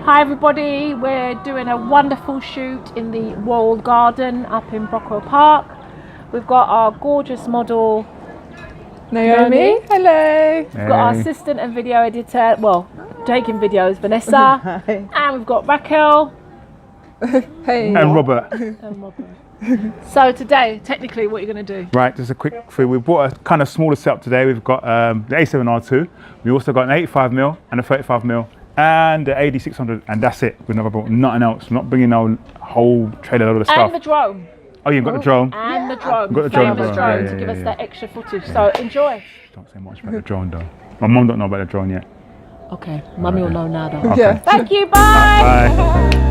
Hi everybody, we're doing a wonderful shoot in the walled garden up in Brockwell Park. We've got our gorgeous model Naomi. Hello. We've got our assistant and video editor, well, taking videos, Vanessa. Hi. And we've got Raquel. Hey. And Robert. So today, technically, what are you going to do? Right, just a quick thing. We brought a kind of smaller setup today. We've got the A7Rii II. We also got an 85mm and a 35mm and the AD600, and that's it. We've never brought nothing else. We're not bringing no whole trailer load of stuff. And the drone. Oh, you've got the drone. And the drone. Got the drone, famous drone. drone to give us that extra footage. So enjoy. Don't say much about the drone though. My mum don't know about the drone yet. Okay, mummy will know now though. Okay. Yeah. Thank you, bye. Bye.